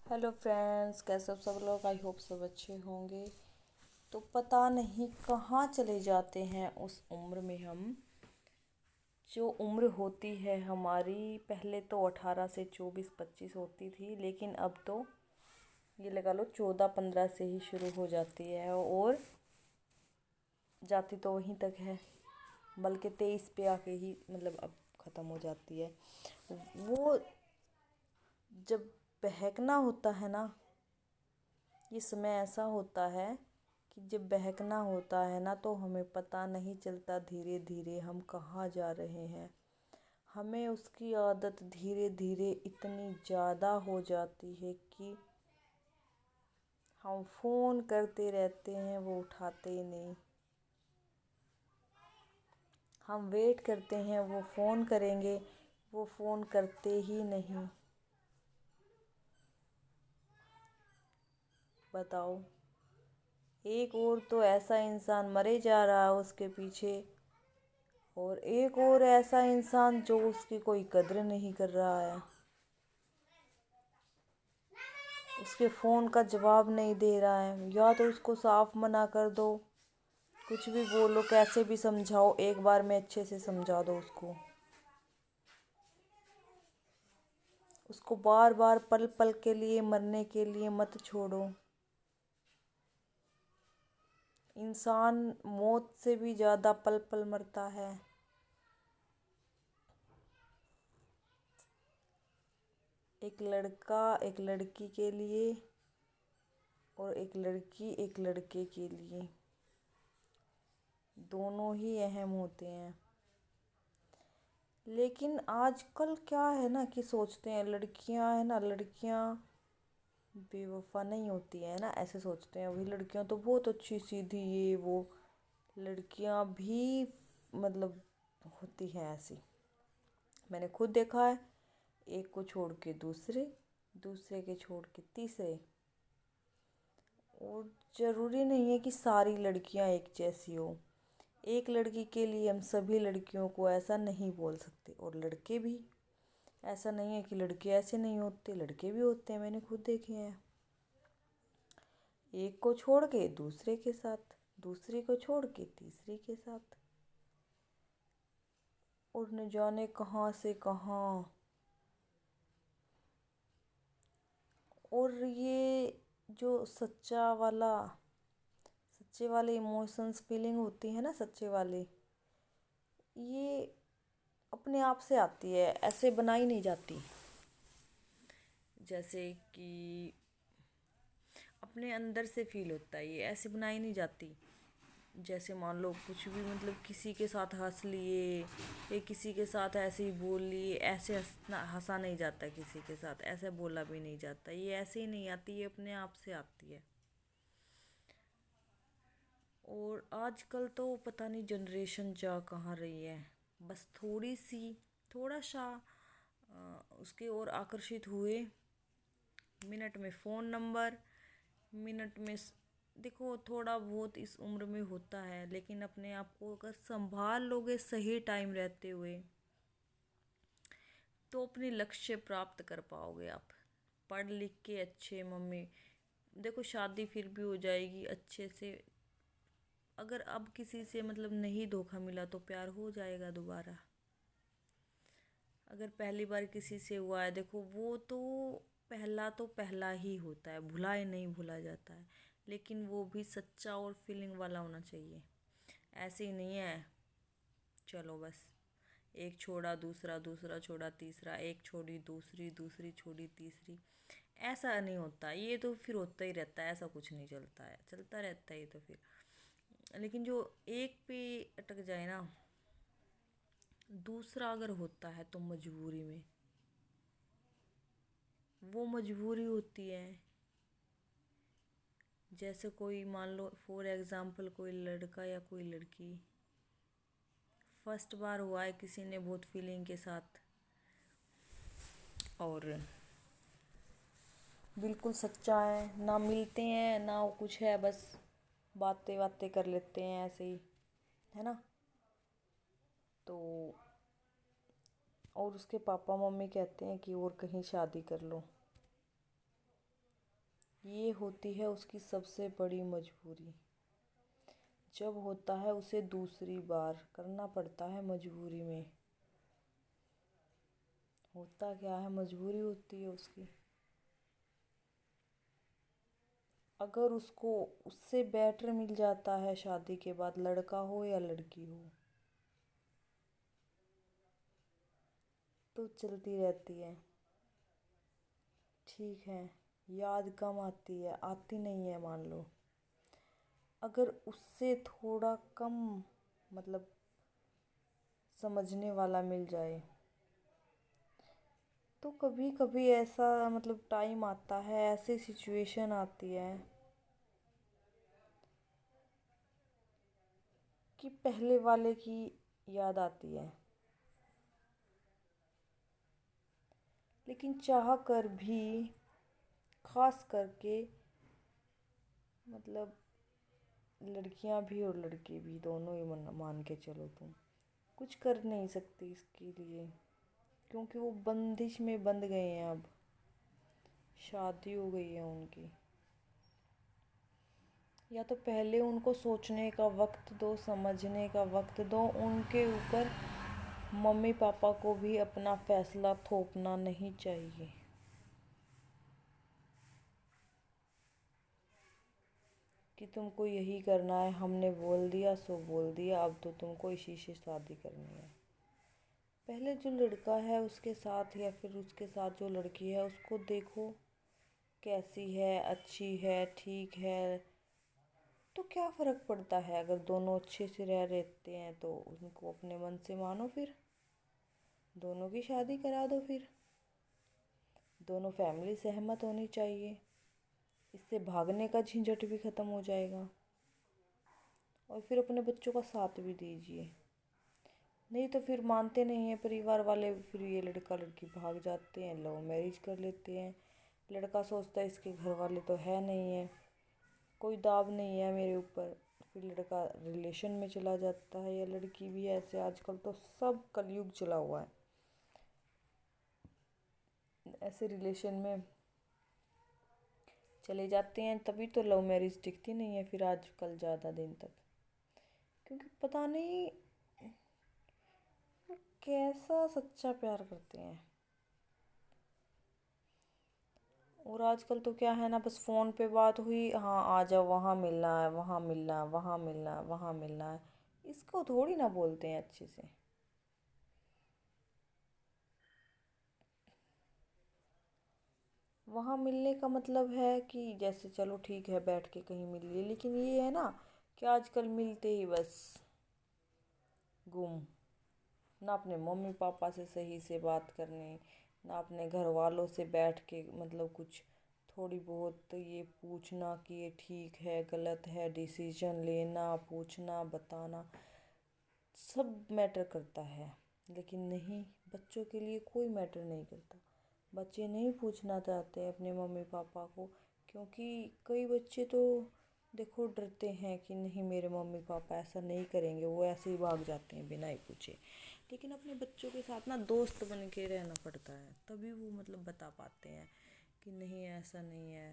Hello friends, कैसे हो सब लोग। आई होप सब अच्छे होंगे। तो पता नहीं कहाँ चले जाते हैं उस उम्र में हम। जो उम्र होती है हमारी, पहले तो 18 से 24-25 होती थी, लेकिन अब तो ये लगा लो 14-15 से ही शुरू हो जाती है और जाती तो वहीं तक है, बल्कि 23 पे आके ही मतलब अब ख़त्म हो जाती है। वो जब बहकना होता है ना, ये समय ऐसा होता है कि जब बहकना होता है ना तो हमें पता नहीं चलता धीरे धीरे हम कहाँ जा रहे हैं। हमें उसकी आदत धीरे धीरे इतनी ज़्यादा हो जाती है कि हम फ़ोन करते रहते हैं, वो उठाते ही नहीं। हम वेट करते हैं वो फ़ोन करेंगे, वो फ़ोन करते ही नहीं। बताओ, एक और तो ऐसा इंसान मरे जा रहा है उसके पीछे, और एक और ऐसा इंसान जो उसकी कोई कद्र नहीं कर रहा है, उसके फ़ोन का जवाब नहीं दे रहा है। या तो उसको साफ मना कर दो, कुछ भी बोलो, कैसे भी समझाओ, एक बार में अच्छे से समझा दो उसको बार बार पल पल के लिए मरने के लिए मत छोड़ो। इंसान मौत से भी ज़्यादा पल पल मरता है। एक लड़का एक लड़की के लिए और एक लड़की एक लड़के के लिए, दोनों ही अहम होते हैं। लेकिन आजकल क्या है ना कि सोचते हैं लड़कियां है ना, लड़कियां बेवफा नहीं होती है ना, ऐसे सोचते हैं। वही लड़कियां तो बहुत अच्छी सीधी ये वो, लड़कियां भी मतलब होती हैं ऐसी। मैंने खुद देखा है, एक को छोड़ के दूसरे, दूसरे के छोड़ के तीसरे। और ज़रूरी नहीं है कि सारी लड़कियां एक जैसी हो। एक लड़की के लिए हम सभी लड़कियों को ऐसा नहीं बोल सकते, और लड़के भी। ऐसा नहीं है कि लड़के ऐसे नहीं होते, लड़के भी होते हैं, मैंने खुद देखे हैं। एक को छोड़ के दूसरे के साथ, दूसरी को छोड़ के तीसरी के साथ, और न जाने कहाँ से कहाँ। और ये जो सच्चे वाले इमोशंस फीलिंग होती है ना, सच्चे वाले, ये अपने आप से आती है, ऐसे बनाई नहीं जाती। जैसे कि अपने अंदर से फील होता है, ये ऐसे बनाई नहीं जाती। जैसे मान लो कुछ भी मतलब किसी के साथ हंस लिए, या किसी के साथ ऐसे ही बोल लिए, ऐसे हंसा नहीं जाता, किसी के साथ ऐसे बोला भी नहीं जाता। ये ऐसे ही नहीं आती, ये अपने आप से आती है। और आजकल तो पता नहीं जनरेशन जा कहाँ रही है। बस थोड़ा सा उसके और आकर्षित हुए, मिनट में फ़ोन नंबर, मिनट में देखो थोड़ा बहुत इस उम्र में होता है, लेकिन अपने आप को अगर संभाल लोगे सही टाइम रहते हुए, तो अपने लक्ष्य प्राप्त कर पाओगे आप। पढ़ लिख के अच्छे मम्मी, देखो शादी फिर भी हो जाएगी अच्छे से। अगर अब किसी से मतलब नहीं धोखा मिला तो प्यार हो जाएगा दोबारा। अगर पहली बार किसी से हुआ है, देखो वो तो पहला ही होता है, भुला जाता है। लेकिन वो भी सच्चा और फीलिंग वाला होना चाहिए। ऐसे ही नहीं है चलो बस एक छोड़ा दूसरा, दूसरा छोड़ा तीसरा, एक छोड़ी दूसरी, दूसरी छोड़ी तीसरी। ऐसा नहीं होता, ये तो फिर होता ही रहता है, ऐसा कुछ नहीं चलता है, चलता रहता है ये तो फिर। लेकिन जो एक पे अटक जाए ना, दूसरा अगर होता है तो मजबूरी में, वो मजबूरी होती है। जैसे कोई मान लो फॉर एग्ज़ाम्पल कोई लड़का या कोई लड़की, फर्स्ट बार हुआ है किसी ने बहुत फीलिंग के साथ, और बिल्कुल सच्चा है, ना मिलते हैं ना वो कुछ है, बस बातें बातें कर लेते हैं ऐसे ही, है ना। तो और उसके पापा मम्मी कहते हैं कि और कहीं शादी कर लो। یہ ہوتی ہے اس کی سب سے بڑی مجبوری۔ جب ہوتا ہے اسے دوسری بار کرنا پڑتا ہے مجبوری میں۔ ہوتا کیا ہے، مجبوری ہوتی ہے اس کی۔ اگر اس سے بیٹر مل جاتا ہے شادی کے بعد، لڑکا ہو یا لڑکی ہو، تو چلتی رہتی ہے۔ ٹھیک ہے، یاد کم آتی ہے، آتی نہیں ہے مان لو۔ اگر اس سے تھوڑا کم سمجھنے والا مل جائے، تو کبھی کبھی ایسا ٹائم آتا ہے، ایسی سچویشن آتی ہے کہ پہلے والے کی یاد آتی ہے، لیکن چاہ کر بھی، خاص کر کے لڑکیاں بھی اور لڑکے بھی، دونوں ہی مان کے چلو، تم کچھ کر نہیں سکتی اس کے لیے، کیونکہ وہ بندش میں بندھ گئے ہیں۔ اب شادی ہو گئی ہے ان کی۔ یا تو پہلے ان کو سوچنے کا وقت دو، سمجھنے کا وقت دو، ان کے اوپر ممی پاپا کو بھی اپنا فیصلہ تھوپنا نہیں چاہیے کہ تم کو یہی کرنا ہے، ہم نے بول دیا سو بول دیا، اب تو تم کو اسی سے شادی کرنی ہے۔ پہلے جو لڑکا ہے اس کے ساتھ، یا پھر اس کے ساتھ جو لڑکی ہے، اس کو دیکھو کیسی ہے، اچھی ہے، ٹھیک ہے، تو کیا فرق پڑتا ہے اگر دونوں اچھے سے رہتے ہیں تو ان کو اپنے من سے مانو، پھر دونوں کی شادی کرا دو، پھر دونوں فیملی سہمت ہونی چاہیے، اس سے بھاگنے کا جھنجٹ بھی ختم ہو جائے گا، اور پھر اپنے بچوں کا ساتھ بھی دیجیے۔ نہیں تو پھر مانتے نہیں ہیں پریوار والے، پھر یہ لڑکا لڑکی بھاگ جاتے ہیں، لو میرج کر لیتے ہیں۔ لڑکا سوچتا ہے اس کے گھر والے تو ہے نہیں ہیں، کوئی داب نہیں ہے میرے اوپر، پھر لڑکا ریلیشن میں چلا جاتا ہے، یا لڑکی بھی ایسے۔ آج کل تو سب کلیوگ چلا ہوا ہے، ایسے ریلیشن میں چلے جاتے ہیں، تبھی تو لو میرج ٹکتی نہیں ہے پھر آج کل زیادہ دن تک، کیونکہ پتہ نہیں کیسا سچا پیار کرتے ہیں۔ اور آج کل تو کیا ہے نا، بس فون پہ بات ہوئی، ہاں آ جاؤ، وہاں ملنا ہے، وہاں ملنا ہے، وہاں ملنا ہے، وہاں ملنا ہے، اس کو تھوڑی نہ بولتے ہیں اچھے سے۔ وہاں ملنے کا مطلب ہے کہ جیسے چلو ٹھیک ہے بیٹھ کے کہیں مل لیے، لیکن یہ ہے نا کہ آج کل ملتے ہی بس گم، نہ اپنے ممی پاپا سے صحیح سے بات کرنی، نہ اپنے گھر والوں سے بیٹھ کے کچھ تھوڑی بہت یہ پوچھنا کہ یہ ٹھیک ہے غلط ہے، ڈیسیژن لینا، پوچھنا، بتانا، سب میٹر کرتا ہے، لیکن نہیں، بچوں کے لیے کوئی میٹر نہیں کرتا۔ بچے نہیں پوچھنا چاہتے اپنے ممی پاپا کو، کیونکہ کئی بچے تو دیکھو ڈرتے ہیں کہ نہیں میرے ممی پاپا ایسا نہیں کریں گے، وہ ایسے ہی بھاگ جاتے ہیں بنا ہی پوچھے۔ لیکن اپنے بچوں کے ساتھ نا دوست بن کے رہنا پڑتا ہے، تبھی وہ بتا پاتے ہیں کہ نہیں ایسا نہیں ہے،